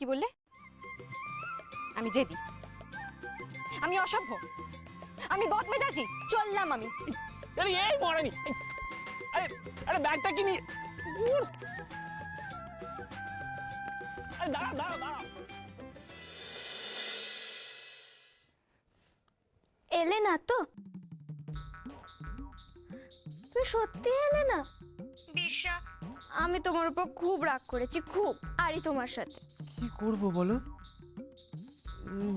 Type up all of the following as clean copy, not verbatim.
কি বললে? আমি জেদি, আমি অসভ্য, আমি বদমেজাজি, চললাম আমি। আরে এই মরানি, আরে আরে ব্যাগটা কি নিয়ে? আরে দাঁড়া দাঁড়া দাঁড়া। এলে না তো? তুই সত্যি এলে না? বিশা, আমি তোমার উপর খুব রাগ করেছি, খুব। আরই তোমার সাথে কি করব বলো?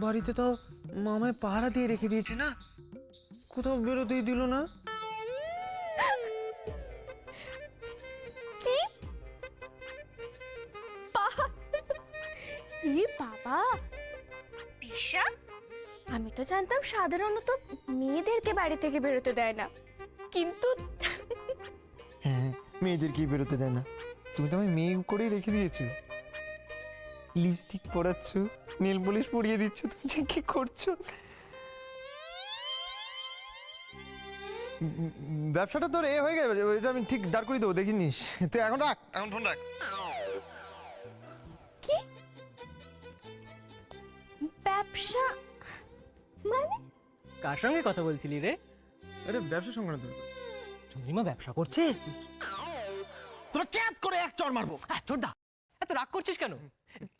বাড়িতে তো মামায় পাহারা দিয়ে রেখে দিয়েছে না, কোথাও বেরোতেই দিল না। কি? ই বাবা, বিশা, আমি তো জানতাম সাধারণত মেয়েদেরকে বাড়ি থেকে বেরোতে দেয় না, কিন্তু হ্যাঁ, মেয়েদেরকে বেরোতে দেয় না। তুমি তো আমায় মেয়ে করেই রেখে দিয়েছো। লিপস্টিক পরাচ্ছ, নেল পলিশ পরিয়ে দিচ্ছ, তুমি যে কি করছো? ব্যবসাটা তোর এ হয়ে গেছে, এটা আমি ঠিক দাঁড় করে দেবো, দেখিনিস তুই। এখন রাখ, এখন ফোন রাখ। কি ব্যবসা মানে? কার সঙ্গে কথা বলছিলি রে? আরে ব্যবসা সংক্রান্ত। চন্দ্রিমা ব্যবসা করছে? তোরা ক্যাত করে এক চড় মারবো। ছোটদা, এত রাগ করছিস কেন?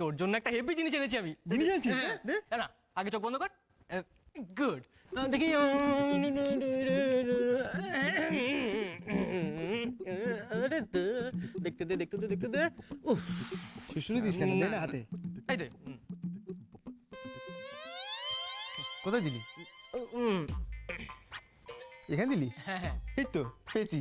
তোর জন্য একটা হেভি জিনিস এনেছি আমি। জিনিস এনেছিস? দে। না না, আগে চোখ বন্ধ কর। গুড। দেখি। আরে দেখতে দে দেখতে দে দেখতে দে। উফ, শিশুরি দিস কেন? দে না হাতে। এই দে। কোথায় দিলি? এখানে দিলি? হ্যাঁ হ্যাঁ। এই তো পেয়েছি।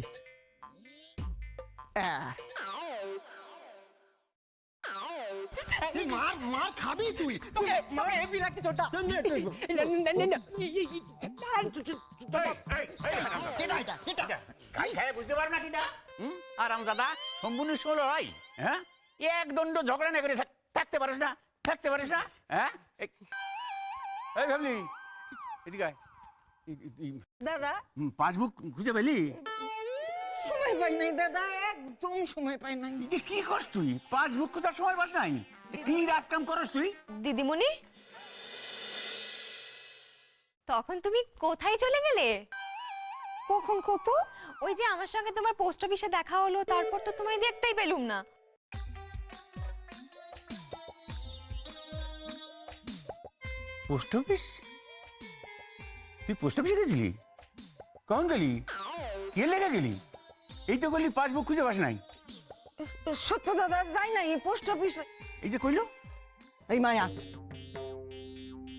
মার মার খাবি তুই। তোকে তোকে হেভি লাগছে ছোটদা। বুঝতে পার না কিনা? আরামজাদা সম্পূর্ণ ষোলো হয়। হ্যাঁ, এক দণ্ড ঝগড়া না করে থাকতে পারিস না, থাকতে পারিস না। হ্যাঁ, এই ভাবলি এদিকে আয়। দাদা, পাসবুক খুঁজে পেলি? সময় পাই নাই দাদা, একদম সময় পাই নাই। এ কি করছ তুই? পাসবুক খোঁজার সময় পাস নাই? কি রাজকাম করস তুই? দিদিমণি, তখন তুমি কোথায় চলে গেলে? কখন কত? ওই যে আমার সঙ্গে তোমার পোস্ট অফিসে দেখা হলো, তারপর তো তোমায় দেখতেই পেলুম না। Post office? তুই পোস্ট অফিসে গেছিলি? কখন গেলি? কে লেগে গেলি? এই তো গেলি, পাসবুক খুঁজে পাস নাই? সত্য দাদা, যাই নাই পোস্ট অফিস। এই যে কইলো এই মায়া,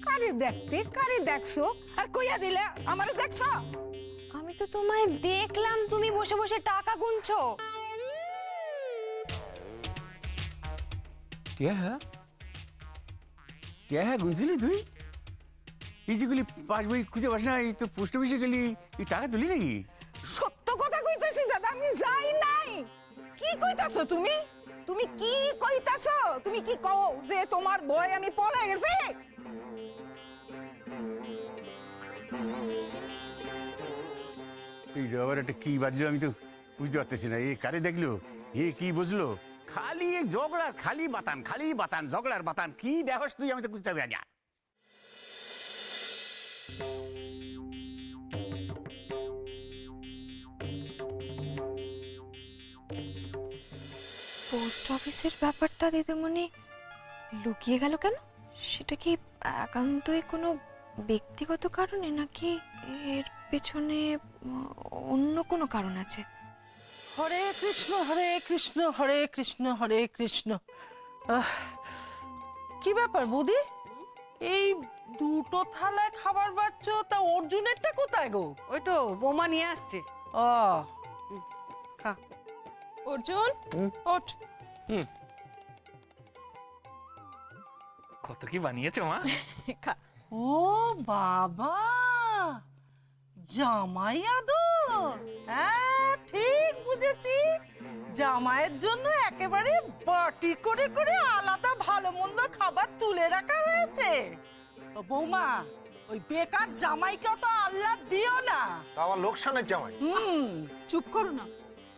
কারে দেখতে কারে দেখছো আর কইয়া দিলে আমারে দেখছো? আমি তো তোমায় দেখলাম, তুমি বসে বসে টাকা গুনছো। কে হ্যাঁ কে হ্যাঁ গুনছিলি তুই? এই যেগুলি পাসবই খুঁজে পাস না, এই তো পোস্ট অফিসে গেলি, এই টাকা তুলি নাকি? সত্য কথা কইতাছি দাদা, আমি যাই নাই। কি কইতাছো তুমি? তুমি কি কইতাছো? তুমি কি কও যে তোমার বয় আমি পলে গেছি? এই আবার একটা কি বাজলো আমি তো বুঝতে পারতেছি না। এই কারে দেখলো, এ কি বুঝলো? খালি এই ঝগড়ার খালি বাতান, খালি বাতান, ঝগড়ার বাতান। কি দেখস তুই? আমি তো বুঝতে পারি না। পোস্ট অফিসের ব্যাপারটা দিদিমণি লুকিয়ে গেল কেন? সেটা কি একান্তই কোনো ব্যক্তিগত কারণে, নাকি এর পেছনে অন্য কোনো কারণ আছে? হরে কৃষ্ণ হরে কৃষ্ণ হরে কৃষ্ণ হরে কৃষ্ণ। কি ব্যাপার বৌদি, এই দুটো থালায় খাবার বাড়ছ, তা অর্জুনেরটা কোথায় গো? ওই তো বোমা নিয়ে আসছে। ও খা। অর্জুন, ওঠ। কত কি বানিয়েছো মা? খা। ও বাবা, জামাই আদর। হ্যাঁ, ঠিক বুঝেছি, জামাইয়ের জন্য একেবারে বাটি করে করে আলাদা ভালো মন্দ খাবার তুলে রাখা হয়েছে। ও বৌমা, ওই বেকার জামাইকে তো আল্লাহ দিও না। আমার লোকসানের জামাই। চুপ করো না,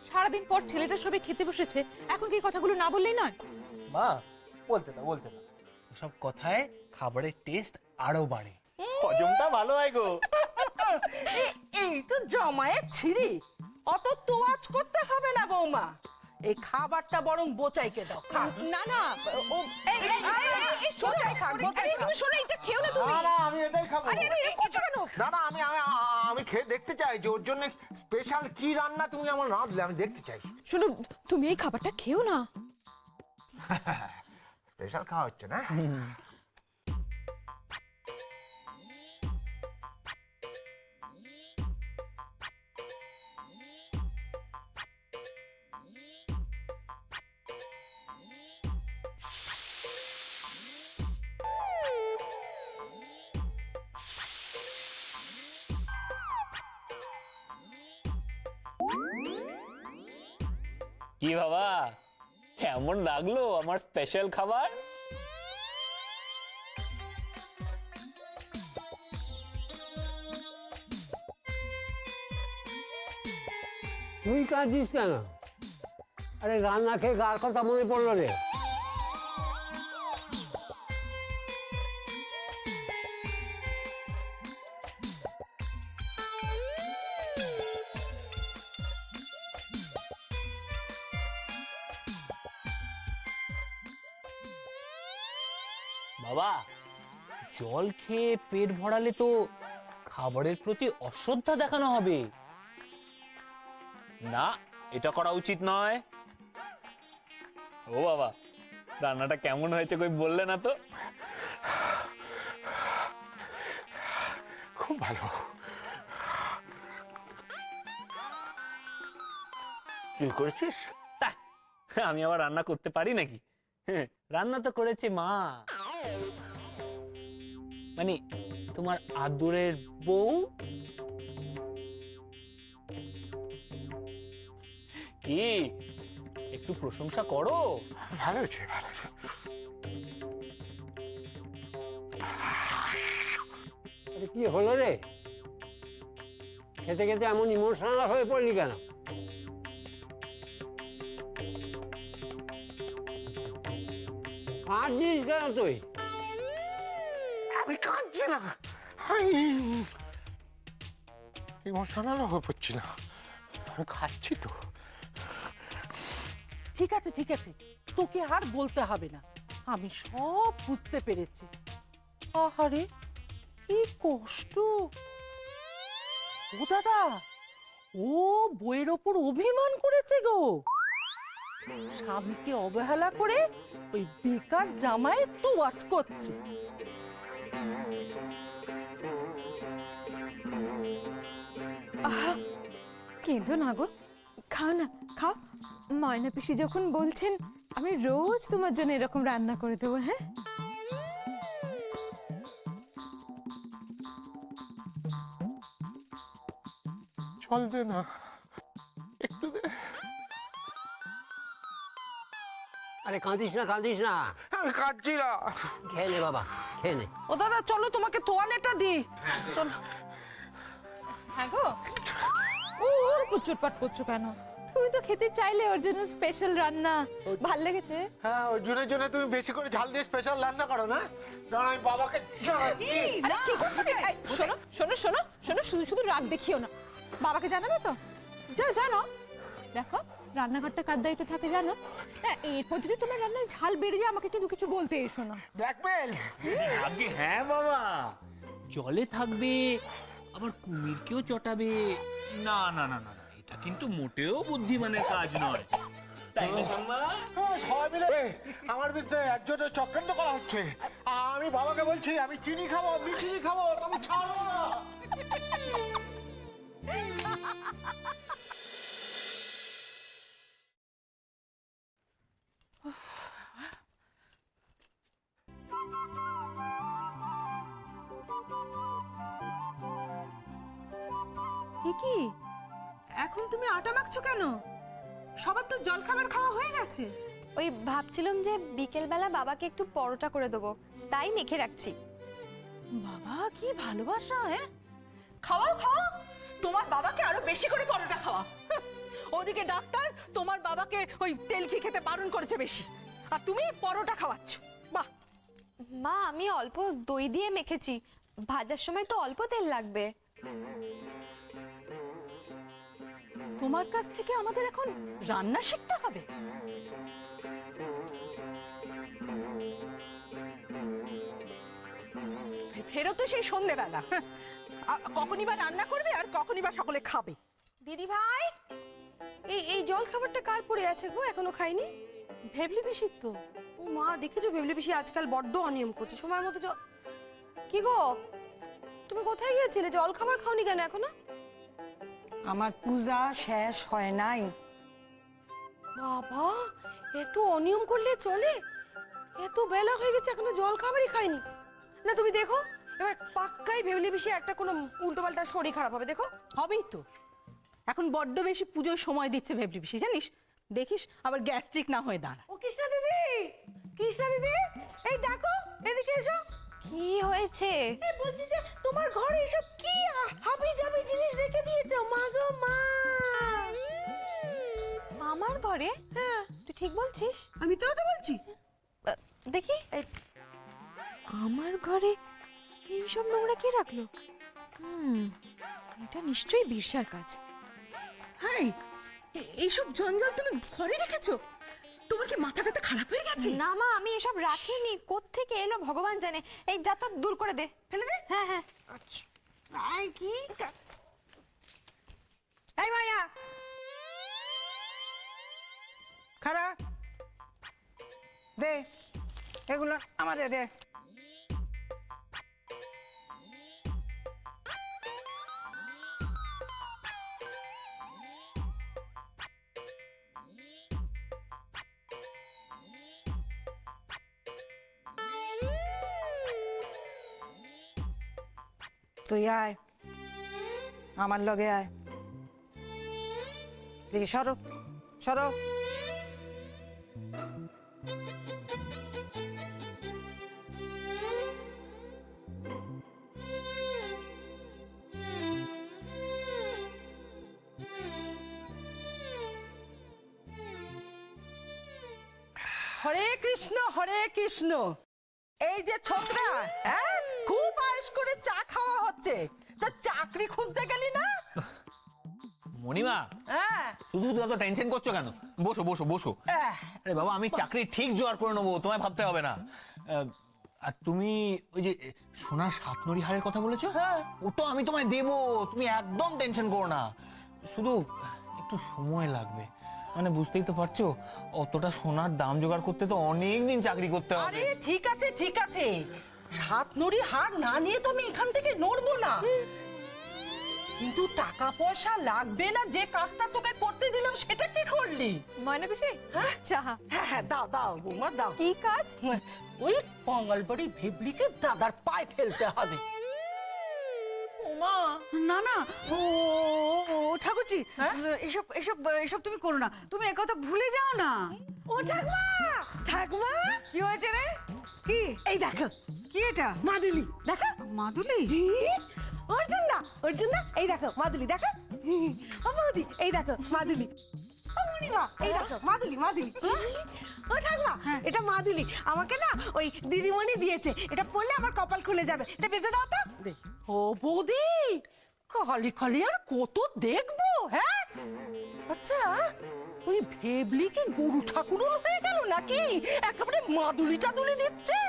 সারাদিন পর ছেলেটা সবে খেতে বসেছে, এখন কি কথাগুলো না বললেই নয়? মা, বলতে না বলতে না, সব কথায় খাবারের টেস্ট আরো বাড়ে, হজমটা ভালো হয় গো। এই তো জামাইয়ের ছিঁড়ি, অত তোয়াজ করতে হবে না বৌমা। এই খাবারটা বরং বোচাইকে দাও, খা। না না ও বোচাই খাক, বোচাই খাক। তুমি শোনো, এটা খেও না তুমি। না না আমি এটাই খাবো। আরে এরকম করছো কেন? না না আমি আমি আমি খেয়ে দেখতে চাই যে ওর জন্য স্পেশাল কি রান্না তুমি আমার রাঁধলে, আমি দেখতে চাই। শোনো, তুমি এই খাবারটা খেও না। স্পেশাল খাওয়া হচ্ছে না? কি বাবা, কেমন লাগলো আমার স্পেশাল খাবার? তুই কাঁদছিস কেন? আরে রান্না খেয়ে গার কথা মনে পড়লো রে। বাবা, জল খেয়ে পেট ভরালে তো খাবারের প্রতি অশ্রদ্ধা দেখানো হবে না, এটা করা উচিত নয়। ও বাবা, রান্নাটা কেমন হয়েছে কই বললে না তো? খুব ভালো। তুই করেছিস? তা, আমি আবার রান্না করতে পারি নাকি? রান্না তো করেছে মা, মানে তোমার আদরের বউ। কি একটু প্রশংসা করো। ভালো হয়েছে, ভালো হয়েছে। আরে কি হলো রে? খেতে খেতে এমন ইমোশনাল হয়ে পড়লি কেন? কাঁদছিস কেন তুই? আমি কাঁদছি না, ইমোশনাল হয়ে পড়ছি না, আমি খাচ্ছি তো। ঠিক আছে ঠিক আছে, তোকে আর বলতে হবে না, আমি সব বুঝতে পেরেছি। আহারে কি কষ্ট! ও দাদা, ও বইয়ের ওপর অভিমান করেছে গো। স্বামীকে অবহেলা করে ওই বেকার জামাই তোয়াজ করছে। কিন্তু না গো, খাও না, খাও। ময়না পিসি যখন বলছেন, আমি রোজ তোমার জন্য এরকম রান্না করে দেবো। হ্যাঁ, চল দে না, একটু দে। আরে কাঁদিস না, কাঁদিস না, আমি কাঁদছি না। খেয়ে নে বাবা, খেয়ে নে। ও দাদা চলো, তোমাকে তোয়ালেটা দি। চলো। হ্যাঁ গো, ওর উপর চটপট করছো কেন? তুমি তো খেতে চাইলে, ওর জন্য স্পেশাল রান্না। ভাল লেগেছে? হ্যাঁ, ওই জন্য তুমি বেশি করে ঝাল দিয়ে স্পেশাল রান্না করো না? দাঁড়া, আমি বাবাকে জানাচ্ছি। আরে কি করছো? শোনো শোনো শোনো শোনো, শুধু শুধু রাগ দেখিও না। বাবাকে জানাবে তো? যাও জানো, দেখো রান্নাঘরটা কার দায়িত্বে থাকে জানো? না, এরপর যদি তোমার রান্নায় ঝাল বেড়ে যায়, আমাকে কিন্তু কিছু বলতে এসো না। ব্ল্যাকমেল। আগে হ্যাঁ বাবা, জলে থাকবে আবার কুমিরকেও চটাবে। না না না না, এটা কিন্তু মোটেও বুদ্ধিমানের কাজ নয়, তাই না ঠাম্মা? সবাই মিলে আমার বিরুদ্ধে একজনের চক্রান্ত করা হচ্ছে। আমি বাবাকে বলছি আমি চিনি খাবো, মিষ্টি খাবো, তুমি ছাড়ো না। কি এখন তুমি আটা মাখছো কেন? সবার তো জলখাবার খাওয়া হয়ে গেছে। ওই ভাবছিলাম যে বিকেলবেলা বাবাকে একটু পরোটা করে দেবো, তাই মেখে রাখছি। বাবা কি ভালোবাসা! হ্যাঁ, খাওয়াও খাওয়াও, তোমার বাবাকে আরো বেশি করে পরোটা খাওয়া। ওদিকে ডাক্তার তোমার বাবাকে ওই তেল খেতে বারণ করেছে বেশি, আর তুমি পরোটা খাওয়াচ্ছ। বাহ! মা আমি অল্প দই দিয়ে মেখেছি, ভাজার সময় তো অল্প তেল লাগবে। তোমার কাছ থেকে আমাদের এখন রান্না শিখতে হবে? ফেরো তো সেই সন্ধ্যেবেলা, কখনই বা রান্না করবে আর কখনই বা সকলে খাবে। দিদি ভাই, এই জল খাবারটা কার পড়ে আছে গো, এখনো খাইনি? ভেবলি পিসির তো। ও মা, দেখেছো ভেবলি পিসি আজকাল বড্ড অনিয়ম করছে, সময় মতো কি গো, তুমি কোথায় গিয়েছিলে? জল খাবার খাওনি কেন এখনো? আমার পূজা শেষ হয় নাই। বাবা, এত অনিয়ম করলে চলে? এত বেলা হয়ে গেছে এখনো জল খাবারই খাইনি। না তুমি দেখো, এবার পাক্কাই ভেবলি পিসি একটা কোনো উল্টোপাল্টা শরীর খারাপ হবে, দেখো। হবেই তো, এখন বড্ড বেশি পুজোর সময় দিচ্ছে ভেবলি পিসি, জানিস? দেখিস আবার গ্যাস্ট্রিক না হয়ে দাঁড়া। ও কৃষ্ণা দিদি, কৃষ্ণা দিদি, এই দেখো, এদিকে এসো। কি হয়েছে? বলছি যে তোমার ঘরে এসব কি হাবি জাবি জিনিস রেখে দিয়েছো? মা গো মা! আমার ঘরে? হ্যাঁ, তুই ঠিক বলছিস? আমি তো বলছি। দেখি আমার ঘরে এইসব নোংরা কে রাখলো? এটা নিশ্চয়ই বিরসার কাজ। হাই, এইসব জঞ্জাল তুমি ঘরে রেখেছো? তোমার কি মাথাটা খারাপ হয়ে গেছে? না মা, আমি এসব রাখিনি, কোত্থেকে এলো ভগবান জানে। এই যা তো দূর করে দে, ফেলে দে। হ্যাঁ হ্যাঁ। আই কি এই মায়া, খারা দে, এগুলো আমারে দে। তুই আয়, আমার লগে আয়। দেখি সরো সরো। হরে কৃষ্ণ হরে কৃষ্ণ। এই যে ছোকরা, হ্যাঁ, খুব আয়েশ করে চা খাওয়া হচ্ছে, তা চাকরি খুঁজতে গেলি না? মণিমা, হ্যাঁ, শুধু শুধু এত টেনশন করছো কেন? বসো বসো বসো। আরে বাবা, আমি চাকরি ঠিক জোগাড় করে নেবো, তোমায় ভাবতে হবে না। আর তুমি ওই যে সোনার সাতনড়ি হারের কথা বলেছো, ওটা আমি তোমায় দেবো, তুমি একদম টেনশন করো না। শুধু একটু সময় লাগবে, মানে বুঝতেই তো পারছো, অতটা সোনার দাম জোগাড় করতে তো অনেক দিন চাকরি করতে হবে। আরে ঠিক আছে ঠিক আছে, সাত নড়ি হার না নিয়ে তো আমি এখান থেকে নড়বো না, কিন্তু টাকা পয়সা লাগবে না। যে কাজটা তোকে করতে দিলাম সেটা কি করলি? মানে বেশি চা। হ্যাঁ হ্যাঁ, দাও দাও বৌমা দাও। কি কাজ? ওই পঙ্গলবাড়ি ভেবলিকে দাদার পায়ে ফেলতে হবে। ওমা, না না, ও ও ঠাকুরজি, হ্যাঁ? এসব এসব এসব তুমি করো না, তুমি একথা ভুলে যাও না। ও ঠাকমা, ঠাকমা, কি হয়েছে রে? কি? এই দেখো কি এটা? মাদুলি, দেখো। মাদুলি? অর্জুন দা, অর্জুন দা, এই দেখো মাদুলি, দেখো। ও বৌদি, এই দেখো মাদুলি। ও মণিমা, এই দেখো মাদুলি, মাদুলি। ও ঠাকমা, এটা মাদুলি আমাকে না ওই দিদিমণি দিয়েছে, এটা পরলে আমার কপাল খুলে যাবে, এটা বেঁধে দাও তো। ও বৌদি, খালি খালি আর কত দেখবো? হ্যাঁ, আচ্ছা, ওই ভেবলি কি গরু ঠাকুরুল হয়ে গেল নাকি? একেবারে মাদুলি টাদুলি দিচ্ছে।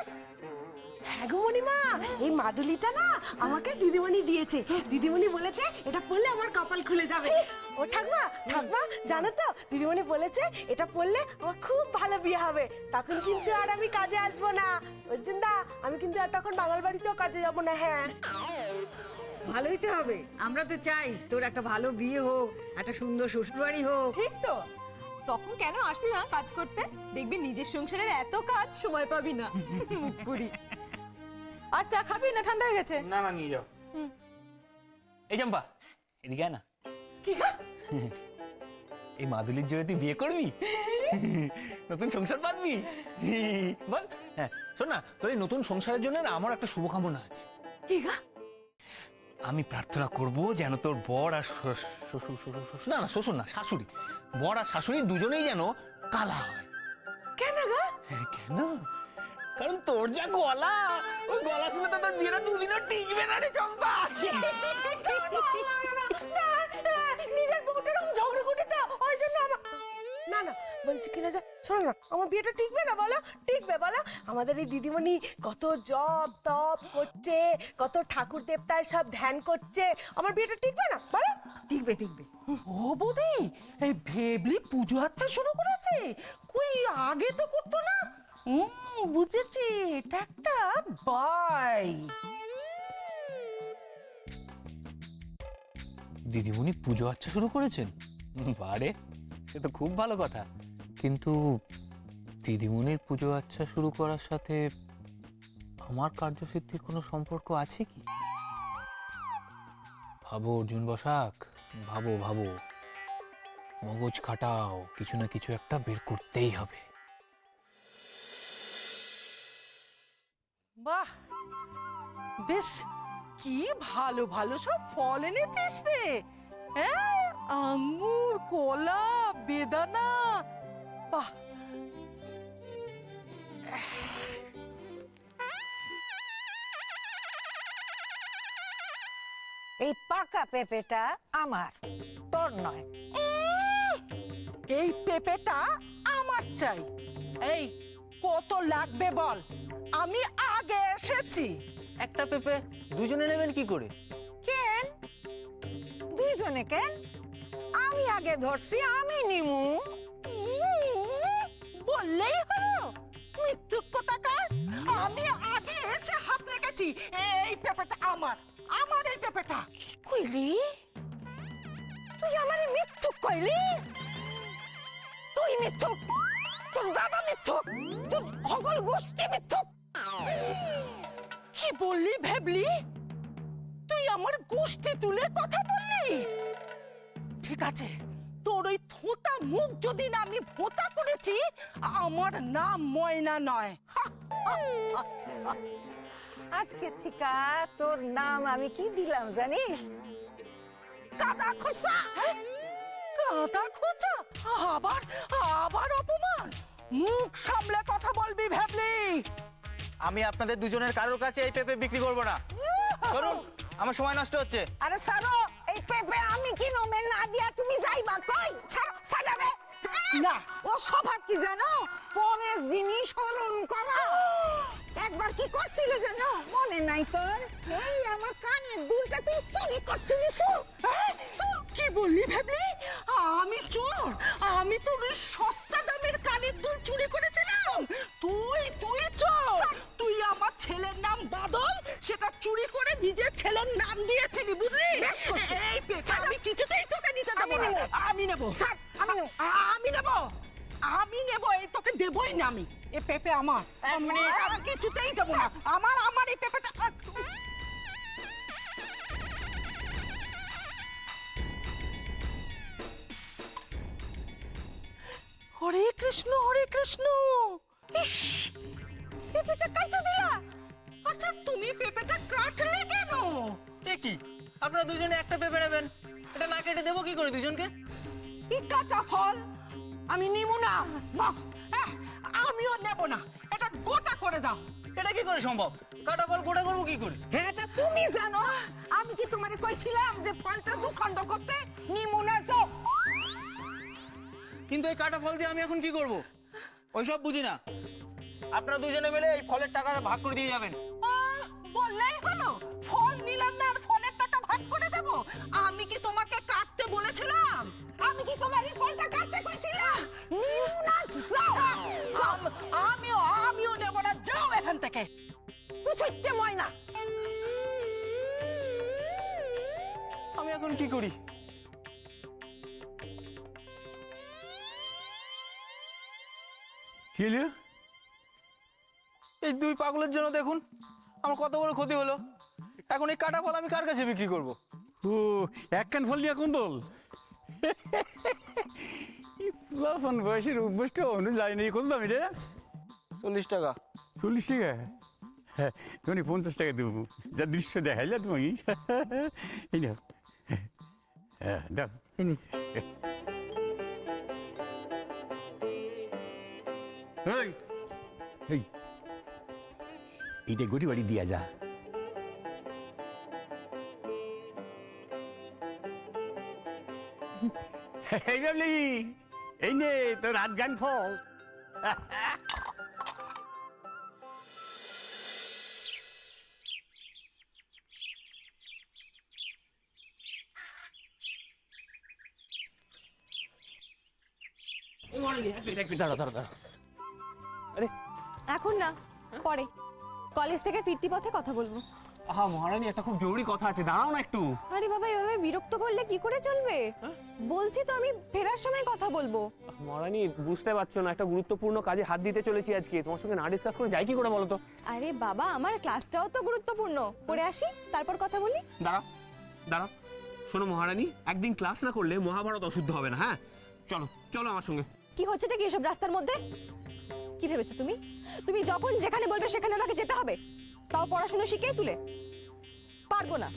হ্যাঁ গো মণিমা, এই মাদুলিটা না আমাকে দিদিমণি দিয়েছে, দিদিমণি বলেছে এটা পরলে আমার কপাল খুলে যাবে। ও ঠাকমা, ঠাকমা জানো তো, দিদিমণি বলেছে এটা পরলে আমার খুব ভালো বিয়ে হবে, তখন কিন্তু আর আমি কাজে আসবো না। অর্জুন দা, আমি কিন্তু আর তখন বাঙাল বাড়িতেও কাজে যাবো না। হ্যাঁ, ভালোই তো হবে, আমরা তো চাই তোর একটা ভালো বিয়ে হোক, একটা সুন্দর শ্বশুরবাড়ি হোক। ঠিক তো, তখন কেন আসবি না কাজ করতে? দেখবি নিজের সংসারের এত কাজ সময় পাবি না। মুটপুরি। আর চা খাবি না ঠান্ডা হয়ে গেছে? না না, নিয়ে যাও। এই চম্পা, এদিকে আয় না। কি গো? এই মাদুলির জোরে তুই বিয়ে করবি, নতুন সংসার পাতবি, বল। হ্যাঁ শোন না, তোর এই নতুন সংসারের জন্য না আমার একটা শুভকামনা আছে। কি গো? আমি প্রার্থনা করব যেন তোর বর আর না না শ্বশুর না শাশুড়ি, বর আর শাশুড়ি দুজনেই যেন কালা হয়। কেন গো? কেন? কারণ তোর যা গলা, ওই গলা শুনে তো তোর বিয়েটা দুদিনও টিকবে না রে চম্পা। নিজের বউটার ঝগড়া করতে ওই জন্য না না বলছি কিনা যা শোনো না, আমার বিয়েটা টিকবে না বলো? টিকবে বলো? আমাদের এই দিদিমণি কত জপ তপ করছে, কত ঠাকুর দেবতায় সব ধ্যান করছে, আমার বিয়েটা টিকবে না বলো? টিকবে টিকবে। ও বৌদি, এই ভেবলি পুজো আচ্ছা শুরু করেছে, কই আগে তো করতো না। বুঝেছি, এটা একটা বাই। দিদিমণি পুজো আচ্ছা শুরু করেছেন? বারে, সে তো খুব ভালো কথা। কিন্তু দিদিমণির পুজো আচ্ছা শুরু করার সাথে আমার কার্যসিদ্ধির কোনো সম্পর্ক আছে কি? ভাবো অর্জুন বসাক, ভাবো ভাবো, মগজ খাটাও, কিছু না কিছু একটা বের করতেই হবে। বাহ, বেশ কি ভালো ভালো সব ফল এনেছিস রে। হ্যাঁ, আঙ্গুর, কলা, বেদানা, বাহ। এই পাকা পেঁপেটা আমার, তোর নয়। এই পেঁপেটা আমার চাই। এই কত লাগবে বল, আমি আগে এসেছি। একটা পেঁপে দুজনে নেবেন কি করে? কেন দুইজনে কেন? আমি আগে ধরছি, আমি নিমু। বললেই হলো, মৃত্যু কোথাকার। আমি আগে এসে হাত রেখেছি। এই পেঁপেটা আমার, আমার এই পেঁপেটা। কি কইলি তুই? আমারে মিথ্যুক কইলি? তুই মিথ্যুক, তোর দাদা মিথ্যুক, তোর হগল গোষ্ঠী মিথ্যুক। কি বললি ভেবলি? তুই আমার গোষ্ঠী তুলে কথা বললি? ঠিক আছে, তোর ওই থোঁতা মুখ যদি না আমি ভোঁতা করেছি, আমার নাম ময়না নয়। আজকে থেকে তোর নাম আমি কি দিলাম জানিস? কাদা খোসা। কাদা খোঁচা? আবার আবার অপমান। মুখ সামলে কথা বলবি ভেবলি। আমি আপনাদের দুজনের কারোর কাছে এই পেঁপে বিক্রি করব না। করুন, আমার সময় নষ্ট হচ্ছে। আরে সারো, এই পেঁপে আমি কি নোমে না দিয়া তুমি যাইবা কই? সারো, সাজা দে। না, ও স্বভাব কি জানো? পরের জিনিস হরণ করা। একবার কি করছিল জানো? মনে নাই তোর? এই আমার কানের দুলটা তুই চুরি করছিলি। কি বললি ভেবলি? আমি চোর? আমি তো ওই সস্তা দামের কানের দুল চুরি করেছিলাম। তুই তুই চোর। তুই আমার ছেলের নাম বাদল, সেটা চুরি করে নিজের ছেলের নাম দিয়েছিলি, বুঝলি? এই পেঁপে আমি কিছুতেই তোকে নিতে দেবো না। আমি নেব, আমি নেব, আমি নেব, এই তোকে দেবই না আমি। এ পেঁপে আমার, আমি কিছুতেই দেবো না। আমার আমার এই পেঁপেটা। হরে কৃষ্ণ, হরে কৃষ্ণ। ইস, পেঁপেটা কাইটা দিলা। আচ্ছা, তুমি পেঁপেটা কাটলে কেন? এ কি, আপনারা দুজনে একটা পেঁপে নেবেন, এটা না কেটে দেবো কি করে দুজনকে? এই কাটা ফল আমি নিমু না। বাস, আমিও নেব না, এটা গোটা করে দাও। এটা কি করে সম্ভব? কাটা ফল গোটা করবো কি করে? হ্যাঁ, এটা তুমি জানো। আমি কি তোমারে কইছিলাম যে ফলটা দুখণ্ড করতে? নিমুনা যাও। কিন্তু এই কাটা ফল দিয়ে আমি এখন কি করব? ওইসব বুঝি না। আপনারা দুজনে মিলে এই ফলের টাকা ভাগ করে দিয়ে যাবেন। বললেই হলো, ফল নিলাম না আর ফলের টাকা ভাগ করে দেব? আমি কি তোমাকে কাটতে বলেছিলাম? আমি কি তোমার এই ফলটা কাটতে কইছিলাম? নিমুনা যাও। আমিও নেব না, যাও এখান থেকে। তুই সত্যি ময়না। আমি এখন কি করি? কি হলো? এই দুই পাগলের জন্য দেখুন আমার কত বড় ক্ষতি হলো। এখন এই কাটা ফল আমি কার কাছে বিক্রি করব? ও, এক কান ফল নিয়ে কোন লাফান বয়সের অভ্যাসটা অনুযায়ী নেই। কত দামি রে? 40 টাকা। 40 টাকা? হ্যাঁ, তুমি 50 টাকা দেবো। যা দৃশ্য দেখাইলে তুমি। এই নাও। হ্যাঁ, দাও। এই, এই, এইটা গড়ি বাড়ি দিয়া যা। এই ভাবলি, এই নে তোর হাত গান ফল। দাঁড়া দাঁড়া দাঁড়া। এখন না, পরে কলেজ থেকে ফিরতি পথে কথা বলবো। আহা মহারানী, একটা খুব জরুরি কথা আছে, দাঁড়াও না একটু। আরে বাবা, এভাবে বিরক্ত করলে কি করে চলবে? বলছি তো আমি ফেরার সময় কথা বলবো। মহারানী বুঝতে পারছো না, একটা গুরুত্বপূর্ণ কাজে হাত দিতে চলেছি আজকে, তোমার সঙ্গে না ডিসকাস করে যাই কি করে বলো তো? আরে বাবা, আমার ক্লাসটাও তো গুরুত্বপূর্ণ, করে আসি তারপর কথা বলি। দাঁড়াও দাঁড়াও, শোনো মহারানী, একদিন ক্লাস না করলে মহাভারত অশুদ্ধ হবে না, হ্যাঁ? চলো চলো আমার সঙ্গে। কি হচ্ছেটা কি এসব রাস্তার মধ্যে? কি ভেবেছো তুমি? তুমি যখন যেখানে বলবে সেখানে আমাকে যেতে হবে, তাও পড়াশোনা শিখেই তুলে? পারবো না।